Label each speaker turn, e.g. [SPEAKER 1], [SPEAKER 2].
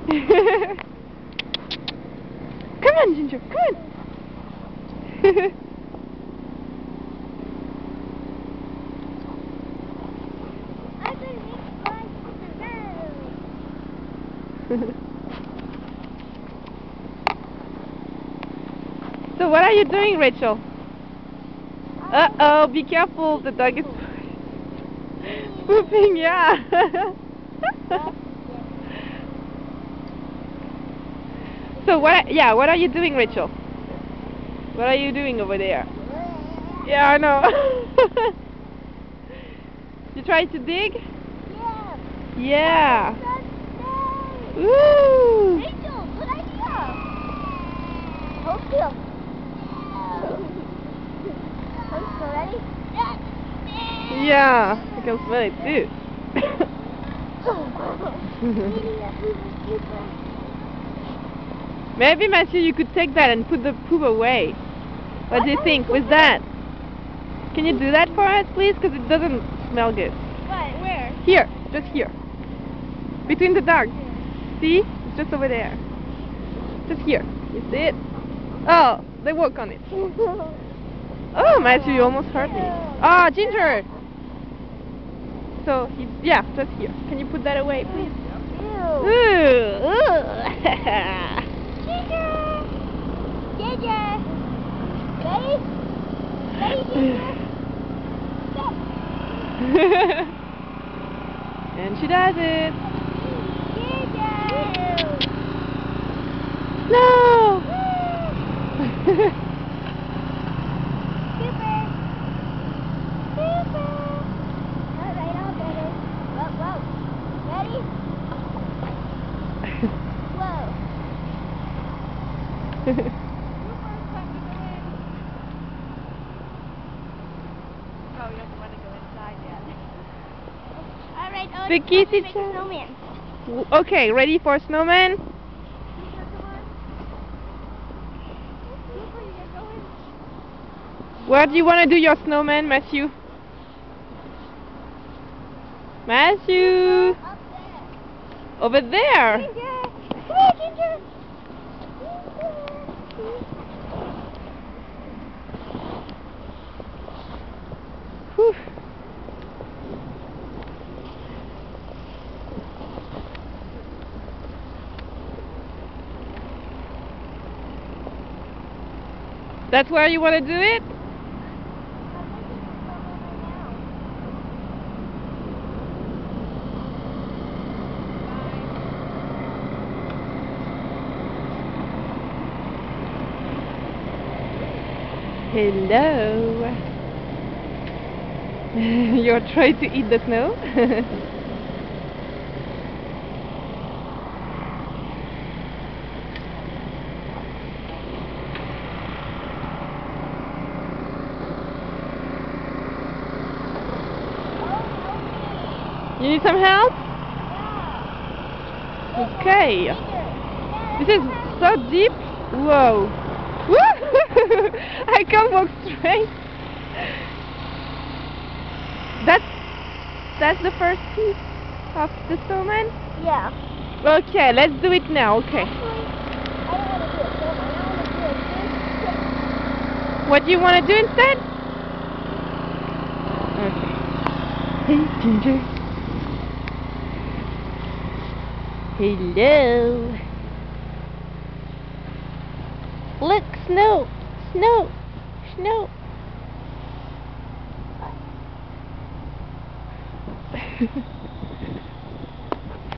[SPEAKER 1] Come on, Ginger, come on. So what are you doing, Rachel? Uh-oh, be careful, the dog is pooping, yeah. So what are you doing, Rachel? What are you doing over there? Yeah, I know. You try to dig? Yeah. Yeah. Woo!
[SPEAKER 2] Rachel, good idea. Hold still. Ready?
[SPEAKER 1] Yeah, I can smell it too. Maybe, Matthew, you could take that and put the poop away. What do you think with that? Can you do that for us, please? Because it doesn't smell good.
[SPEAKER 2] What? Where?
[SPEAKER 1] Here, just here. Between the dogs. See? It's just over there. Just here. You see it? Oh, they walk on it. Oh, Matthew, you almost hurt me. Ah, Ginger! So, yeah, just here. Can you put that away, please?
[SPEAKER 2] Ew. Ginger! Ginger! Ready? Ready, Ginger?
[SPEAKER 1] And she does it.
[SPEAKER 2] Ginger!
[SPEAKER 1] No!
[SPEAKER 2] Super! Super! Alright, I'll get it. Whoa, whoa. Ready? Whoa.
[SPEAKER 3] Oh, you don't want to go inside yet.
[SPEAKER 2] Alright,
[SPEAKER 1] The kissy
[SPEAKER 2] make a
[SPEAKER 1] chat.
[SPEAKER 2] snowman.
[SPEAKER 1] Okay, ready for snowman? Where do you want to do your snowman, Matthew? Matthew!
[SPEAKER 2] Up there.
[SPEAKER 1] Over there!
[SPEAKER 2] Ginger! Come here, Ginger!
[SPEAKER 1] Whew. That's where you want to do it? Hello. You're trying to eat the snow? You need some help? Okay. This is so deep. Whoa. I can't walk straight. That's the first piece of the snowman?
[SPEAKER 2] Yeah.
[SPEAKER 1] Okay, let's do it now. Okay. What do you want to do instead? Okay. Hey, Ginger. Hello. Look, snow, snow, snow.